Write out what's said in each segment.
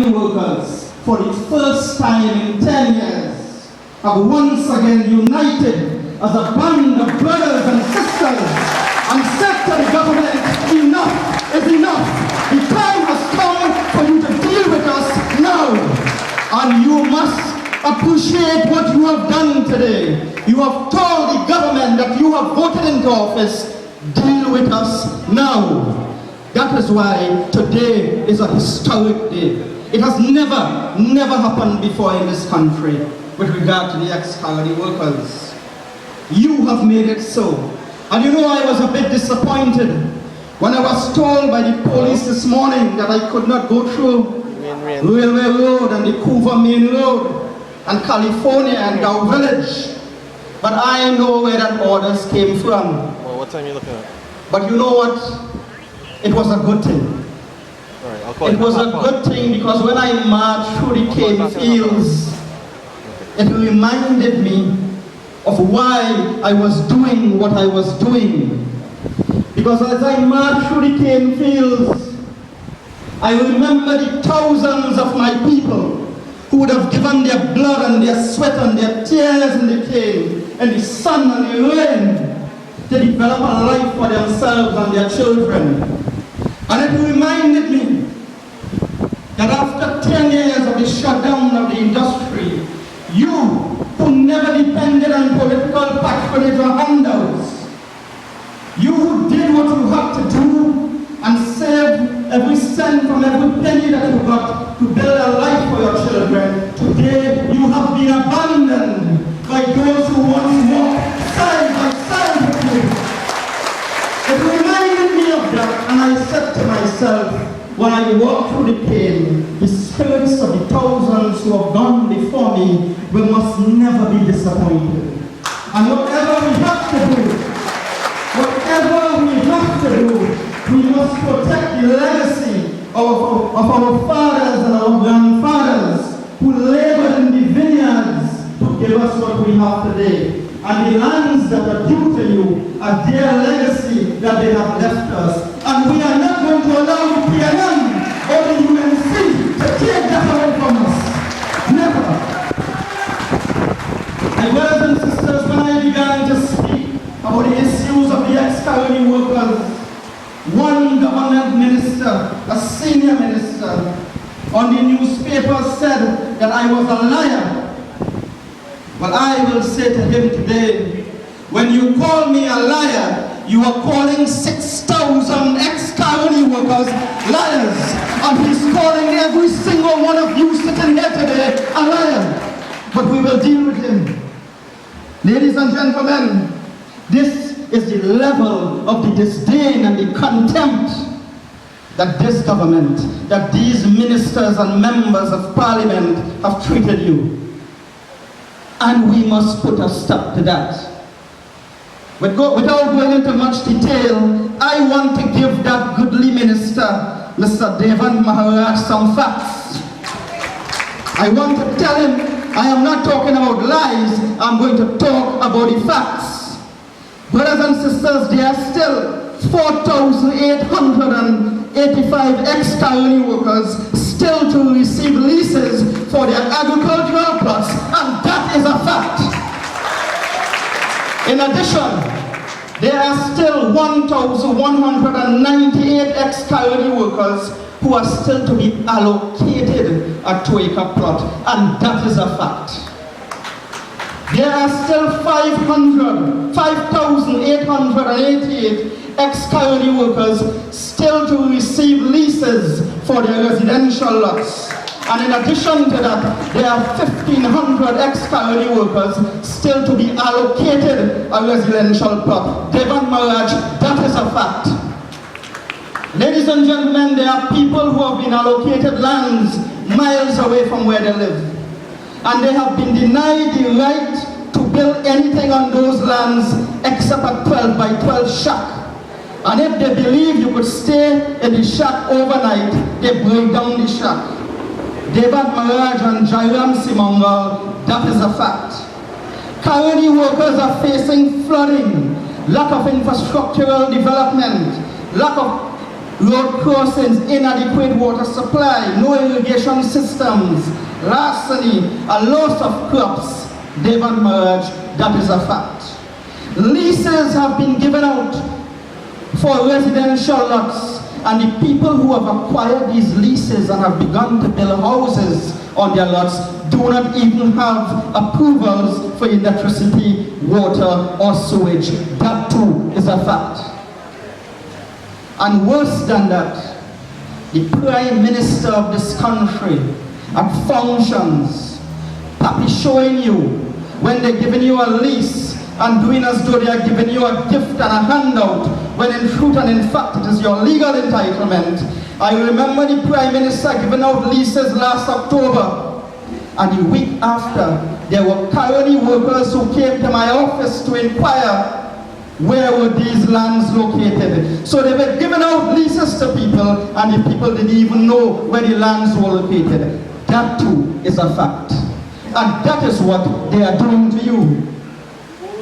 workers, for the first time in 10 years, have once again united as a band of brothers and sisters and said to the government, enough is enough. The time has come for you to deal with us now. And you must appreciate what you have done today. You have told the government that you have voted into office, deal with us now. That is why today is a historic day. It has never happened before in this country with regard to the ex-colony workers. You have made it so. And you know, I was a bit disappointed when I was told by the police this morning that I could not go through Railway Road and the Couva Main Road and California and Dow Village. But I know where that orders came from. Well, what time are you looking at? But you know what? It was a good thing. It was a good thing because when I marched through the cane fields, it reminded me of why I was doing what I was doing. Because as I marched through the cane fields, I remember the thousands of my people who would have given their blood and their sweat and their tears in the cane and the sun and the rain to develop a life for themselves and their children. And it reminded me that after 10 years of the shutdown of the industry, you who never depended on political patronage or handouts, you who did what you had to do and saved every cent from every penny that you got to build a life for your children, today you have been abandoned by those who once walked side by side with you. It reminded me of that, and I said to myself, when I walk through the pain, the spirits of the thousands who have gone before me must never be disappointed. And whatever we have to do, we must protect the legacy of our fathers and our grandfathers who labored in the vineyards to give us what we have today. And the lands that are due to you are their legacy that they have left us. And we are not going to allow the PNM or the UNC to take that away from us. Never. My brothers and sisters, when I began to speak about the issues of the ex-colony workers, one government minister, a senior minister, on the newspaper said that I was a liar. But I will say to him today, when you call me a liar, you are calling 6,000 ex-colony workers liars. And he's calling every single one of you sitting here today a liar. But we will deal with him. Ladies and gentlemen, this is the level of the disdain and the contempt that this government, that these ministers and members of parliament have treated you. And we must put a stop to that. Without going into much detail, I want to give that goodly minister, Mr. Devan Maharaj, some facts. I want to tell him, I am not talking about lies, I'm going to talk about the facts. Brothers and sisters, there are still 4,885 ex-colony workers still to receive leases for their agricultural plots, and that is a fact. In addition, there are still 1,198 ex-colony workers who are still to be allocated a 2-acre plot, and that is a fact. There are still 5,888 ex-colony workers still to receive leases for their residential lots. And in addition to that, there are 1,500 ex-colony workers still to be allocated a residential plot. Devan Maharaj, that is a fact. Ladies and gentlemen, there are people who have been allocated lands miles away from where they live. And they have been denied the right to build anything on those lands except a 12 by 12 shack. And if they believe you could stay in the shack overnight, they break down the shack. Devan Maharaj and Jairam Simangal, that is a fact. Colony workers are facing flooding, lack of infrastructural development, lack of road crossings, inadequate water supply, no irrigation systems, larceny, a loss of crops. Devon Maharaj, that is a fact. Leases have been given out for residential lots, and the people who have acquired these leases and have begun to build houses on their lots do not even have approvals for electricity, water, or sewage. That too is a fact. And worse than that, the Prime Minister of this country at functions, happy showing you when they're giving you a lease and doing as though they are giving you a gift and a handout, when in truth and in fact it is your legal entitlement. I remember the Prime Minister giving out leases last October, and the week after, there were colony workers who came to my office to inquire where were these lands located. So they were giving out leases to people, and the people didn't even know where the lands were located. That too is a fact. And that is what they are doing to you.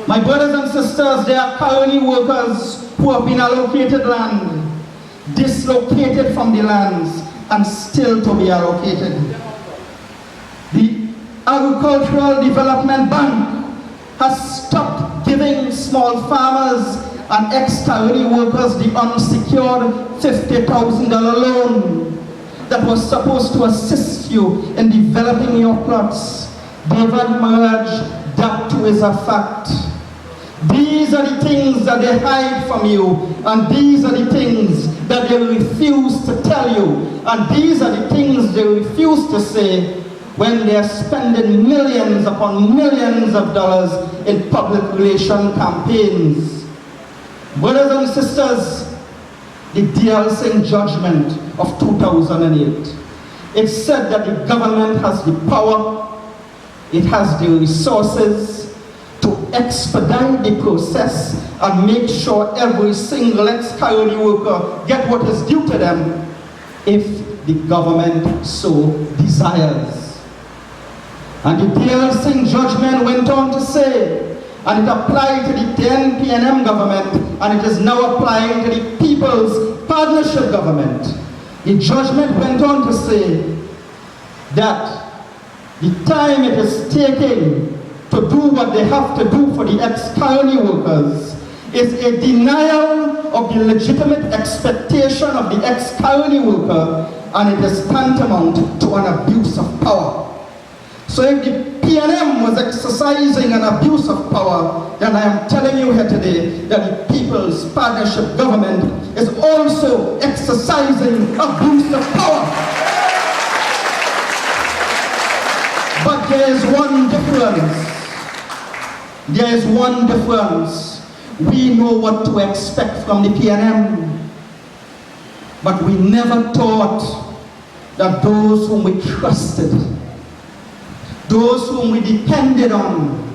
My brothers and sisters, there are colony workers who have been allocated land, dislocated from the lands, and still to be allocated. The Agricultural Development Bank has stopped giving small farmers and ex-colony workers the unsecured $50,000 loan that was supposed to assist you in developing your plots. Devon Maharaj, that too is a fact. These are the things that they hide from you, and these are the things that they refuse to tell you, and these are the things they refuse to say when they are spending millions upon millions of dollars in public relation campaigns. Brothers and sisters, the D.L. Singh judgment of 2008, it said that the government has the power, it has the resources to expedite the process and make sure every single ex-colony worker get what is due to them if the government so desires. And the D.L. Singh judgment went on to say, and it applied to the then PNM government, and it is now applying to the People's Partnership government. The judgment went on to say that the time it is taking to do what they have to do for the ex-colony workers is a denial of the legitimate expectation of the ex-colony worker, and it is tantamount to an abuse of power. So if the PNM was exercising an abuse of power, then I am telling you here today that the People's Partnership government is also exercising abuse of power. But there is one difference. There is one difference. We know what to expect from the PNM, but we never thought that those whom we trusted, those whom we depended on,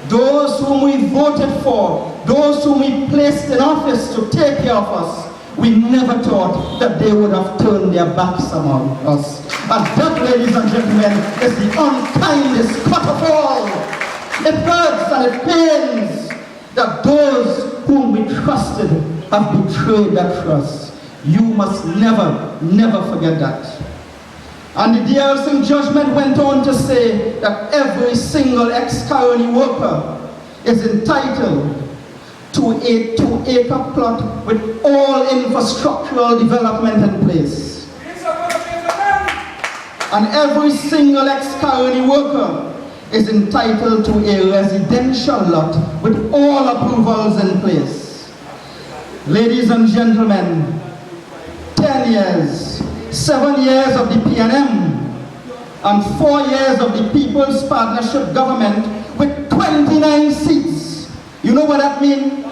those whom we voted for, those whom we placed in office to take care of us, we never thought that they would have turned their backs on us. And that, ladies and gentlemen, is the unkindest cut of all. It hurts and it pains that those whom we trusted have betrayed that trust. You must never, never forget that. And the D.L. Singh judgment went on to say that every single ex-colony worker is entitled to a 2-acre plot with all infrastructural development in place. And every single ex-colony worker is entitled to a residential lot with all approvals in place. Ladies and gentlemen, 10 years, 7 years of the PNM, and 4 years of the People's Partnership government with 29 seats. You know what that means?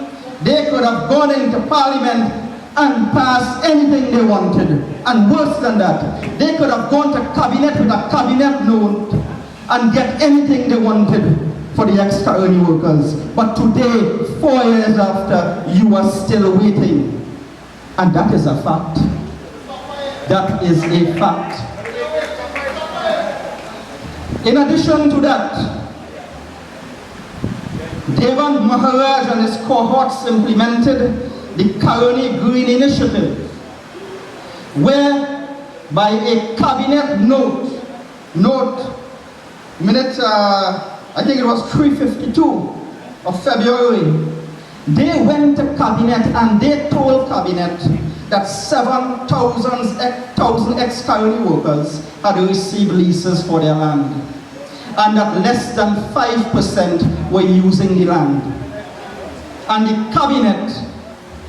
They could have gone into Parliament and passed anything they wanted. And worse than that, they could have gone to Cabinet with a Cabinet note and get anything they wanted for the ex-colony workers. But today, 4 years after, you are still waiting. And that is a fact. That is a fact. In addition to that, Devon Maharaj and his cohorts implemented the Colony Green Initiative, where by a cabinet minute, I think it was 3:52 of February, they went to cabinet and they told cabinet that 7,000 ex-colony workers had received leases for their land, and that less than 5% were using the land. And the cabinet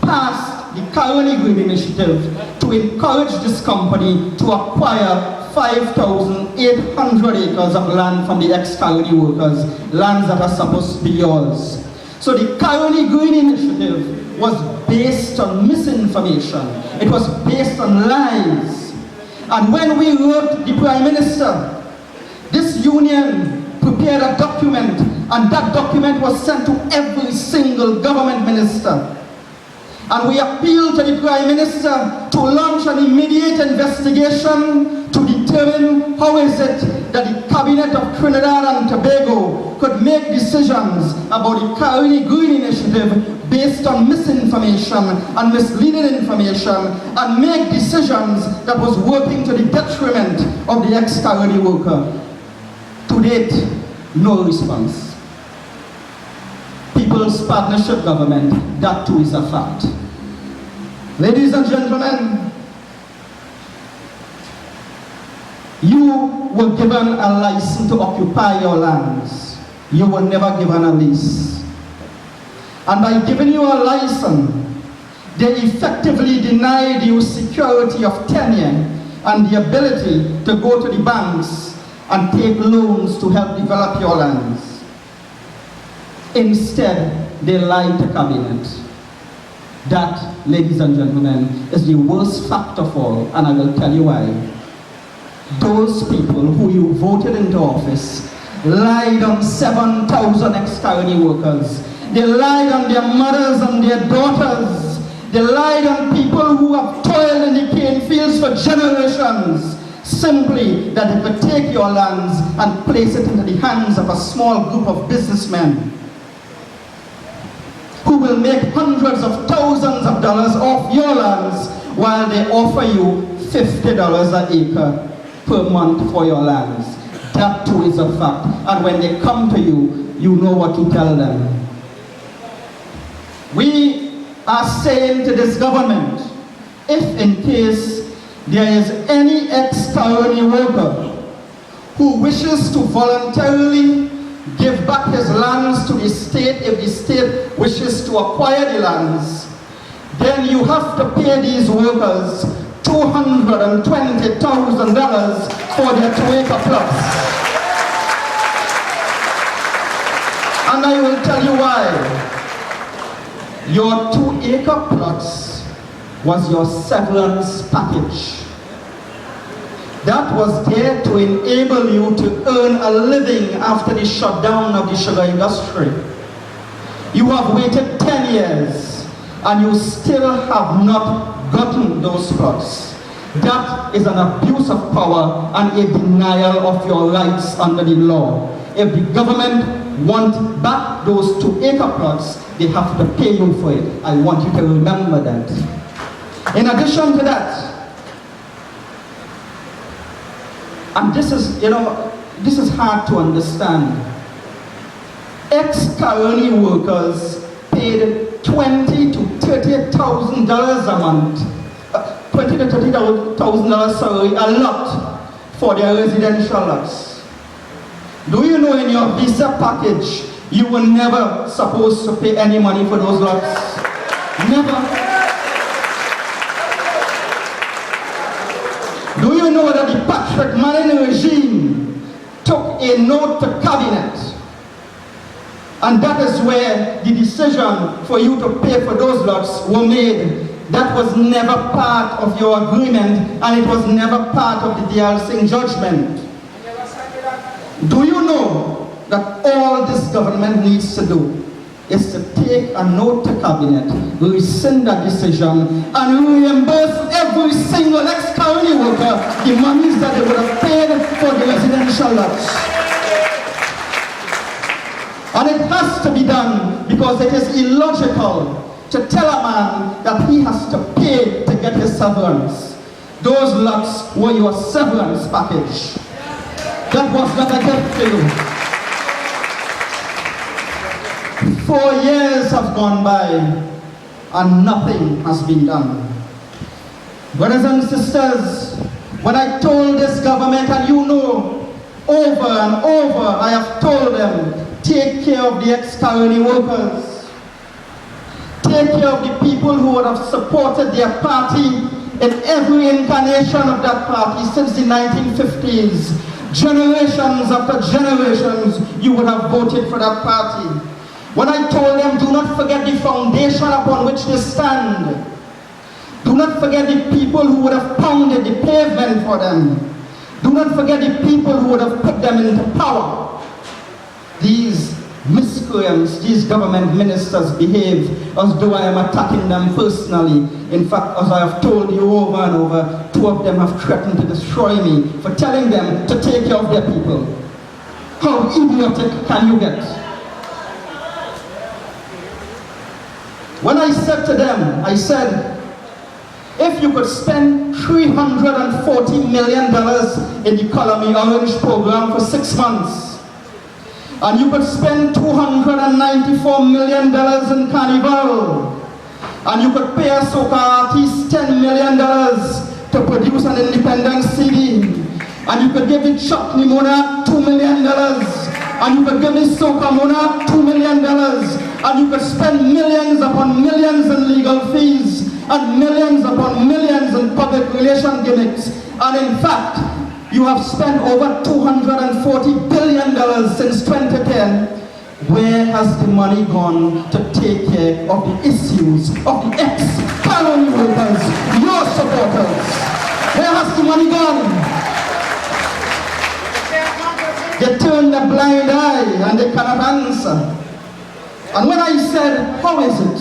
passed the Colony Green Initiative to encourage this company to acquire 5,800 acres of land from the ex-colony workers, lands that are supposed to be yours. So the Colony Green Initiative was based on misinformation. It was based on lies. And when we wrote the Prime Minister, this union prepared a document, and that document was sent to every single government minister. And we appealed to the Prime Minister to launch an immediate investigation to determine how is it that the Cabinet of Trinidad and Tobago could make decisions about the Colony Green Initiative based on misinformation and misleading information, and make decisions that was working to the detriment of the ex-colony worker. To date, no response. People's Partnership Government, that too is a fact. Ladies and gentlemen, you were given a license to occupy your lands. You were never given a lease. And by giving you a license, they effectively denied you security of tenure and the ability to go to the banks and take loans to help develop your lands. Instead, they lied to cabinet. That, ladies and gentlemen, is the worst fact of all, and I will tell you why. Those people who you voted into office lied on 7,000 ex-colony workers. They lied on their mothers and their daughters. They lied on people who have toiled in the cane fields for generations, simply that they could take your lands and place it into the hands of a small group of businessmen who will make hundreds of thousands of dollars off your lands while they offer you $50 an acre per month for your lands. That too is a fact. And when they come to you, you know what to tell them. We are saying to this government, if in case there is any ex-colony worker who wishes to voluntarily give back his lands to the state, if the state wishes to acquire the lands, then you have to pay these workers $220,000 for their 2-acre plots. And I will tell you why. Your 2-acre plots was your severance package. That was there to enable you to earn a living after the shutdown of the sugar industry. You have waited 10 years and you still have not gotten those plots. That is an abuse of power and a denial of your rights under the law. If the government wants back those 2-acre plots, they have to pay you for it. I want you to remember that. In addition to that, and this is, this is hard to understand. Ex-colony workers paid $20,000 to $30,000 a month, $20,000 to $30,000, sorry, a lot for their residential lots. Do you know in your visa package, you were never supposed to pay any money for those lots? Never. Do you know that the Patrick Manning regime took a note to cabinet? And that is where the decision for you to pay for those lots were made. That was never part of your agreement, and it was never part of the D.R. Singh judgment. Do you know that all this government needs to do is to take a note to cabinet, rescind that decision, and reimburse every single ex-colony worker the monies that they would have paid for the residential lots. And it has to be done because it is illogical to tell a man that he has to pay to get his severance. Those lots were your severance package. That was not a gift to you. 4 years have gone by and nothing has been done. Brothers and sisters, when I told this government, and you know, over and over, I have told them, take care of the ex-colony workers. Take care of the people who would have supported their party in every incarnation of that party since the 1950s. Generations after generations, you would have voted for that party. When I told them, do not forget the foundation upon which they stand. Do not forget the people who would have pounded the pavement for them. Do not forget the people who would have put them into power. These miscreants, these government ministers behave as though I am attacking them personally. In fact, as I have told you over and over, 2 of them have threatened to destroy me for telling them to take care of their people. How idiotic can you get? When I said to them, I said, if you could spend $340 million in the Colony Orange program for 6 months, and you could spend $294 million in Carnival, and you could pay a soca artist $10 million to produce an independent CD, and you could give it Chuck Nimona $2 million, and you could give it Soca Mona $2 million, and you could spend millions upon millions in legal fees, and millions upon millions in public relation gimmicks, and in fact, you have spent over $240 billion since 2010. Where has the money gone to take care of the issues of the ex-colony workers, your supporters? Where has the money gone? They turn a blind eye and they cannot answer. And when I said, how is it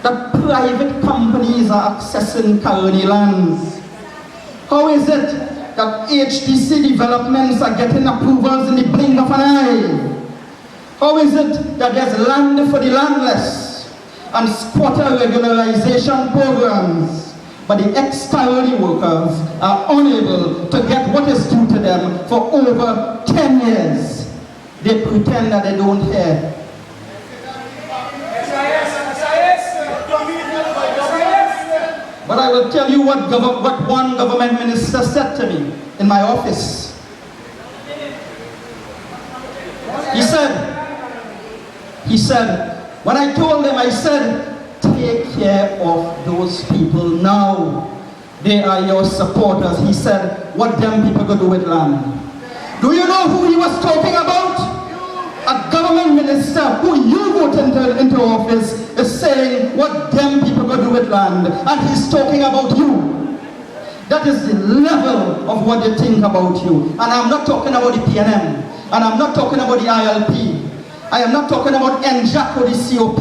that private companies are accessing colony lands? How is it that HTC developments are getting approvals in the blink of an eye? How is it that there's land for the landless and squatter regularization programs, but the ex-colony workers are unable to get what is due to them for over 10 years? They pretend that they don't hear. But I will tell you what one government minister said to me in my office. He said, when I told him, I said, take care of those people now. They are your supporters. He said, what them people gonna do with land? Do you know who he was talking about? A government minister who you voted into office is saying what them people gonna do with land, and he's talking about you. That is the level of what they think about you. And I'm not talking about the PNM, and I'm not talking about the ILP. I am not talking about NJAC or the COP.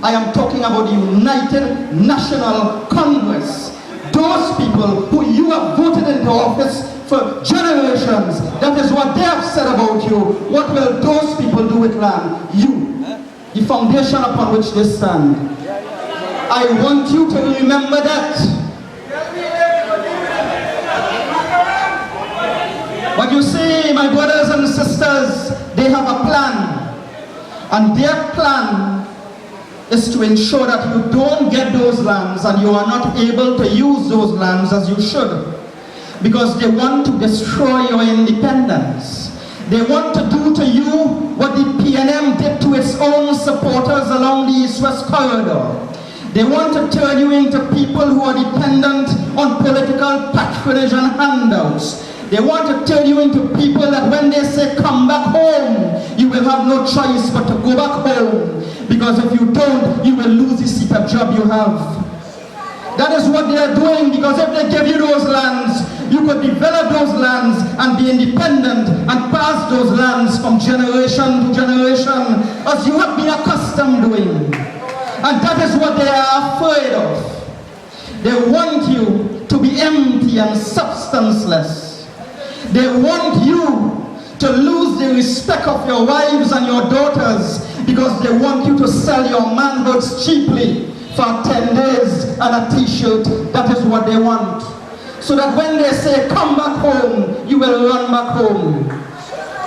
I am talking about the United National Congress. Those people who you have voted into office for generations, that is what they have said about you. What will those people do with land? You, the foundation upon which they stand. I want you to remember that. But you see, my brothers and sisters, they have a plan. And their plan is to ensure that you don't get those lands and you are not able to use those lands as you should. Because they want to destroy your independence. They want to do to you what the PNM did to its own supporters along the East-West corridor. They want to turn you into people who are dependent on political patronage and handouts. They want to turn you into people that when they say come back home, you will have no choice but to go back home. Because if you don't, you will lose the CPAP job you have. That is what they are doing, because if they give you those lands, you could develop those lands and be independent and pass those lands from generation to generation, as you have been accustomed doing. And that is what they are afraid of. They want you to be empty and substanceless. They want you to lose the respect of your wives and your daughters, because they want you to sell your manhoods cheaply for 10 days and a t-shirt. That is what they want. so that when they say, come back home, you will run back home.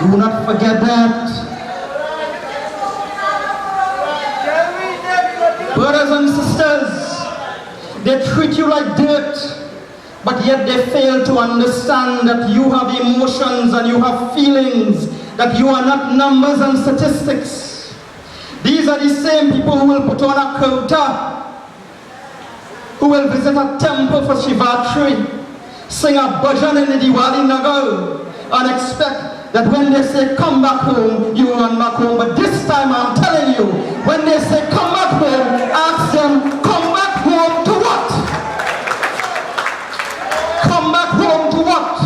Do not forget that. Brothers and sisters, they treat you like dirt, but yet they fail to understand that you have emotions and you have feelings, that you are not numbers and statistics. These are the same people who will put on a kurta, who will visit a temple for Shivatri, sing a bhajan in the Diwali Nagar, and expect that when they say come back home, you run back home. But this time I'm telling you, when they say come back home, ask them, come back home to what? Come back home to what?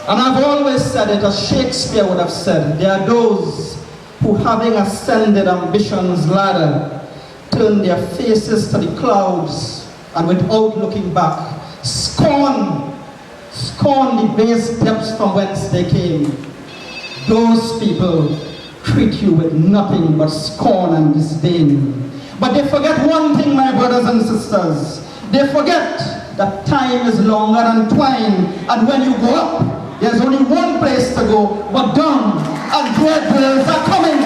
And I've always said it, as Shakespeare would have said, there are those who, having ascended ambition's ladder, turn their faces to the clouds and without looking back, scorn the base depths from whence they came. Those people treat you with nothing but scorn and disdain. But they forget one thing, my brothers and sisters. They forget that time is longer than twine, and when you go up, there's only one place to go, but down, and their days are coming.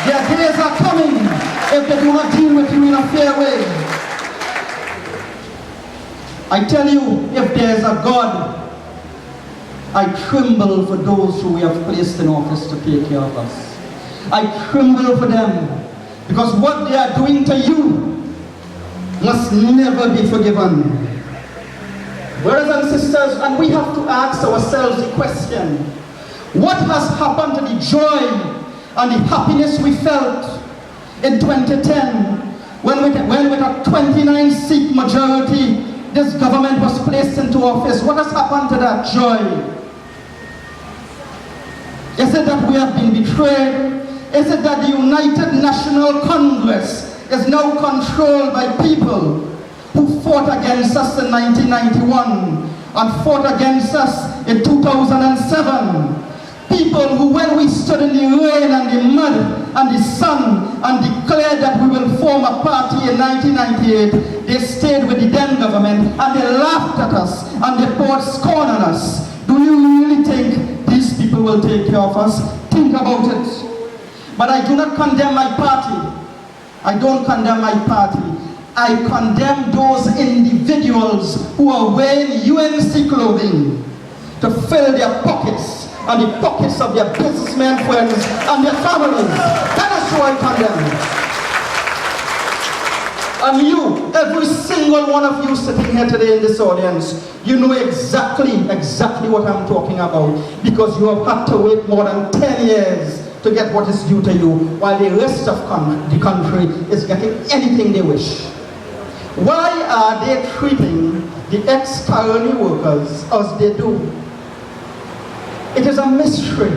Their days are coming if they do not deal with you in a fair way. I tell you, if there's a God, I tremble for those who we have placed in office to take care of us. I tremble for them, because what they are doing to you must never be forgiven. Brothers and sisters, and we have to ask ourselves the question, what has happened to the joy and the happiness we felt in 2010 when with a 29-seat majority this government was placed into office? What has happened to that joy? Is it that we have been betrayed? Is it that the United National Congress is now controlled by people who fought against us in 1991 and fought against us in 2007? People who, when we stood in the rain and the mud and the sun and declared that we will form a party in 1998, they stayed with the then government and they laughed at us and they poured scorn on us. Do you really think these people will take care of us? Think about it. But I do not condemn my party. I don't condemn my party. I condemn those individuals who are wearing UNC clothing to fill their pockets and the pockets of their businessmen friends and their families. That is who I condemn. And you, every single one of you sitting here today in this audience, you know exactly what I'm talking about, because you have had to wait more than 10 years to get what is due to you, while the rest of the country is getting anything they wish. Why are they treating the ex-colony workers as they do? It is a mystery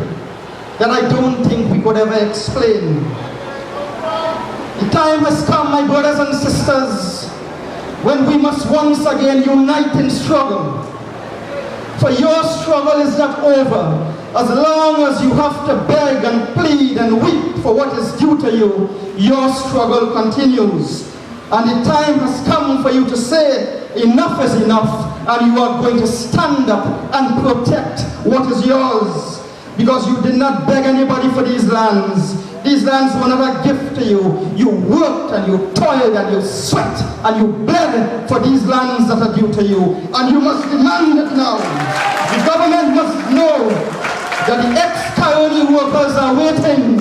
that I don't think we could ever explain. The time has come, my brothers and sisters, when we must once again unite in struggle. For your struggle is not over. As long as you have to beg and plead and weep for what is due to you, your struggle continues. And the time has come for you to say, enough is enough, and you are going to stand up and protect what is yours. Because you did not beg anybody for these lands. These lands were not a gift to you. You worked and you toiled and you sweat and you bled for these lands that are due to you. And you must demand it now. The government must know that the ex-colony workers are waiting.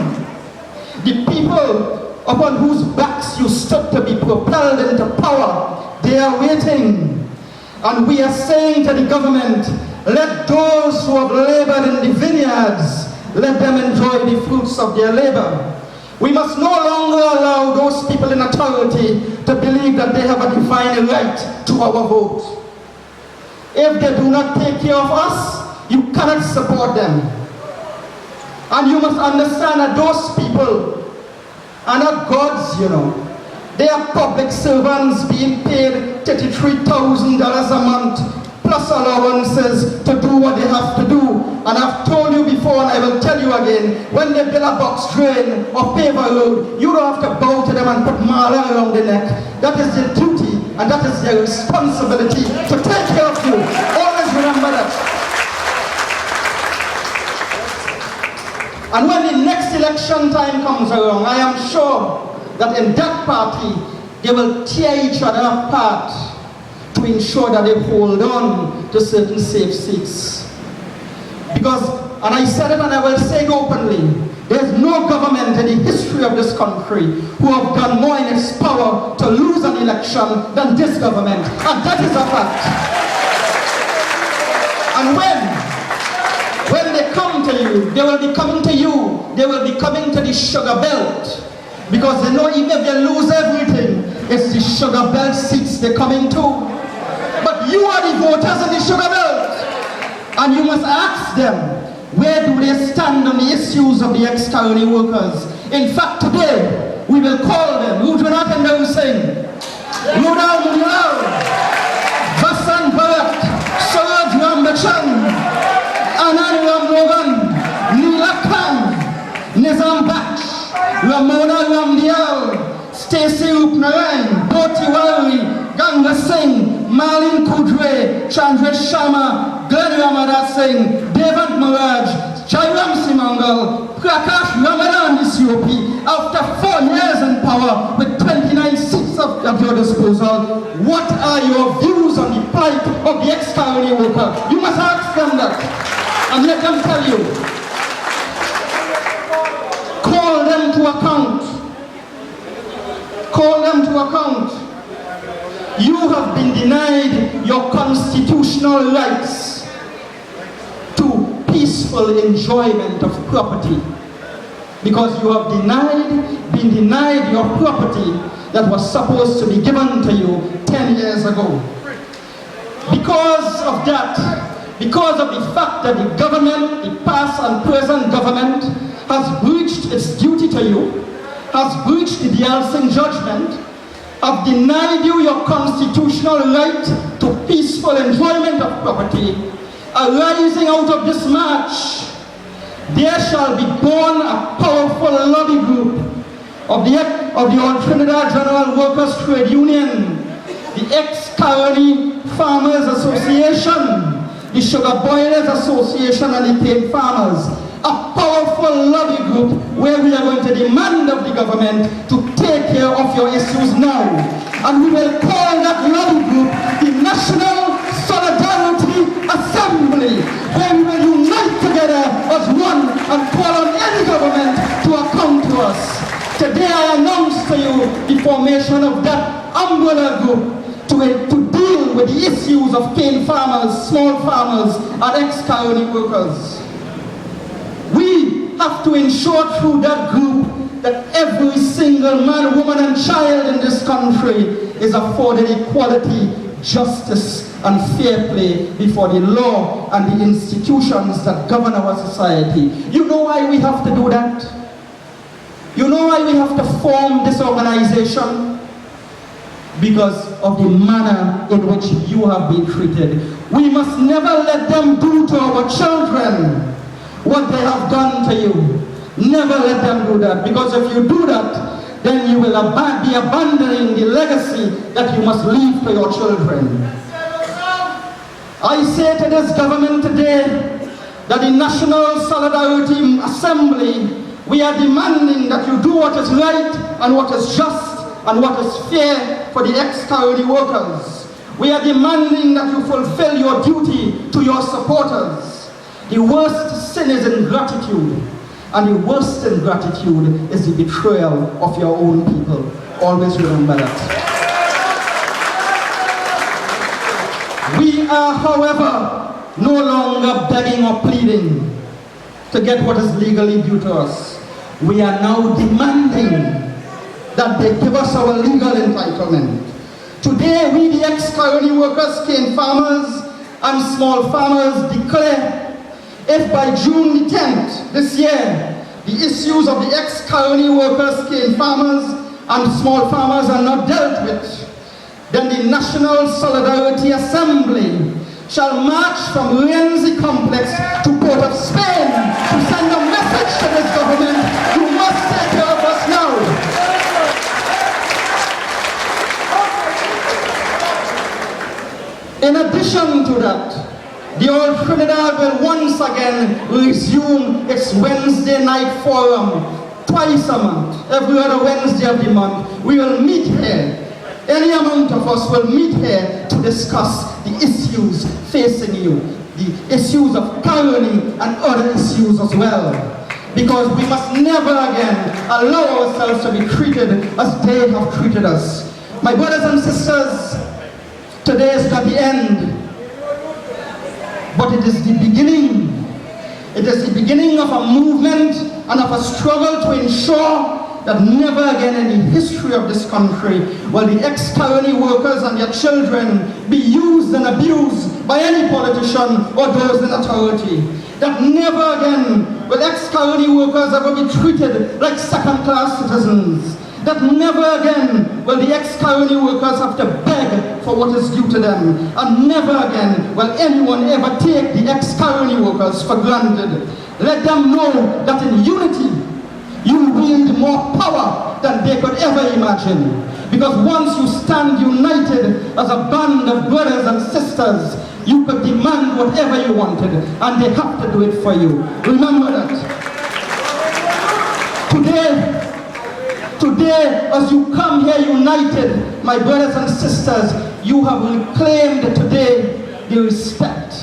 The people upon whose backs you stood to be propelled into power, they are waiting. And we are saying to the government, let those who have labored in the vineyards, let them enjoy the fruits of their labor. We must no longer allow those people in authority to believe that they have a divine right to our vote. If they do not take care of us, you cannot support them. And you must understand that those people are not gods, you know. They are public servants being paid $33,000 a month, plus allowances to do what they have to do. And I've told you before, and I will tell you again, when they build a box drain or pave a road, you don't have to bow to them and put mala around the neck. That is their duty, and and that is their responsibility to take care of you. Always remember that. And when the next election time comes around, I am sure that in that party, they will tear each other apart to ensure that they hold on to certain safe seats. Because, and I said it and I will say it openly, there is no government in the history of this country who have done more in its power to lose an election than this government. And that is a fact. And when they come to you, they will be coming to you, they will be coming to the sugar belt. Because they know even if they lose everything, it's the sugar belt seats they're coming to. But you are the voters in the sugar belt. And you must ask them, where do they stand on the issues of the ex-colony workers? In fact, today, we will call them. Rudra and Hussein, Rudal Munal, Vassan Bharat, Saraj Rambachan, Anand Rammohan, Neela Khan, Nizam Baksh, Ramona Ramdial, Stacey Upnarayan, Bhoti Wari, Ganga Singh, Malin Kudre, Chandresh Sharma, Glenn Ramadas Singh, Devant Maraj, Jairam Simangal, Prakash Ramadan Isyopi, after 4 years in power with 29 seats at your disposal, what are your views on the plight of the ex-colony worker? You must ask them that and let them tell you. Call them to account. Call them to account. You have been denied your constitutional rights to peaceful enjoyment of property because you have been denied your property that was supposed to be given to you 10 years ago. Because of that, because of the fact that the government, the past and present government, has breached its duty to you, has breached the Dialsing judgment, have denied you your constitutional right to peaceful enjoyment of property, arising out of this march, there shall be born a powerful lobby group of the All Trinidad General Workers Trade Union, the ex-colony Farmers Association, the Sugar Boilers Association and the Paid Farmers, a powerful lobby group where we are going to demand of the government to take care of your issues now. And we will call that lobby group the National Solidarity Assembly, where we will unite together as one and call on any government to account to us. Today I announce to you the formation of that umbrella group to deal with the issues of cane farmers, small farmers, and ex-colony workers. We have to ensure through that group that every single man, woman, and child in this country is afforded equality, justice, and fair play before the law and the institutions that govern our society. You know why we have to do that? You know why we have to form this organization? Because of the manner in which you have been treated. We must never let them do to our children what they have done to you. Never let them do that, because if you do that, then you will be abandoning the legacy that you must leave to your children. I say to this government today that the National Solidarity Assembly, we are demanding that you do what is right and what is just and what is fair for the ex-colony workers. We are demanding that you fulfill your duty to your supporters. The worst sin is ingratitude, and the worst ingratitude is the betrayal of your own people. Always remember that. We are, however, no longer begging or pleading to get what is legally due to us. We are now demanding that they give us our legal entitlement. Today, we, the ex-colony workers, cane farmers, and small farmers declare if by June the 10th this year, the issues of the ex-colony workers, cane farmers, and small farmers are not dealt with, then the National Solidarity Assembly shall march from Rienzi Complex to Port of Spain to send a message to this government: you must take care of us now. to that, the old Trinidad will once again resume its Wednesday night forum twice a month. Every other Wednesday of the month, we will meet here. Any amount of us will meet here to discuss the issues facing you, the issues of tyranny and other issues as well. Because we must never again allow ourselves to be treated as they have treated us. My brothers and sisters, today is not the end, but it is the beginning. It is the beginning of a movement and of a struggle to ensure that never again in the history of this country will the ex-tyranny workers and their children be used and abused by any politician or those in authority. That never again will ex-tyranny workers ever be treated like second-class citizens. That never again will the ex-tyranny workers have to beg for what is due to them. And never again will anyone ever take the ex-tyranny workers for granted. Let them know that in unity, you wield more power than they could ever imagine. Because once you stand united as a band of brothers and sisters, you could demand whatever you wanted, and they have to do it for you. Remember that. Today, as you come here united, my brothers and sisters, you have reclaimed today the respect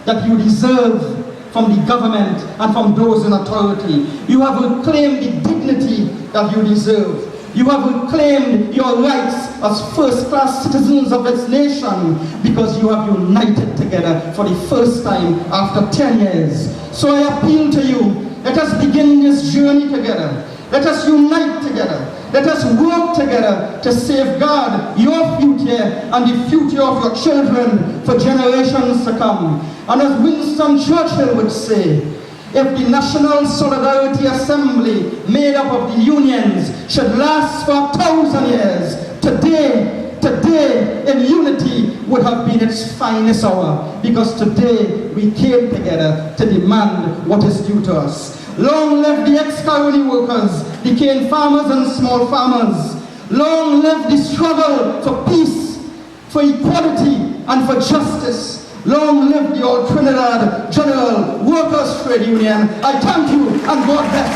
that you deserve from the government and from those in authority. You have reclaimed the dignity that you deserve. You have reclaimed your rights as first-class citizens of this nation because you have united together for the first time after 10 years. So I appeal to you, let us begin this journey together. Let us unite together. Let us work together to safeguard your future and the future of your children for generations to come. And as Winston Churchill would say, if the National Solidarity Assembly made up of the unions should last for 1,000 years, today in unity would have been its finest hour, because today we came together to demand what is due to us. Long live the ex-tyranny workers, the cane farmers and small farmers. Long live the struggle for peace, for equality and for justice. Long live the old Trinidad General Workers' Trade Union. I thank you and God bless.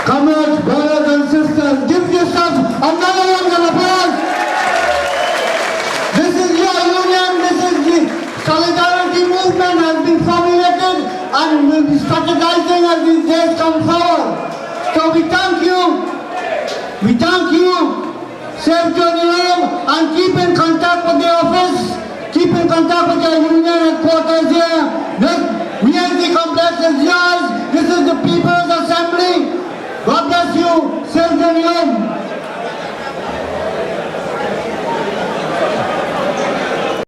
Comrades, brothers and sisters, give yourself another round of applause. This is your union, this is the solidarity movement has been formulated and will be strategizing as these days come forward. So we thank you. We thank you. Safe journey home and keep in contact with the office. Keep in contact with your union headquarters here. This VNC complex is yours. This is the People's Assembly. God bless you. Safe journey home.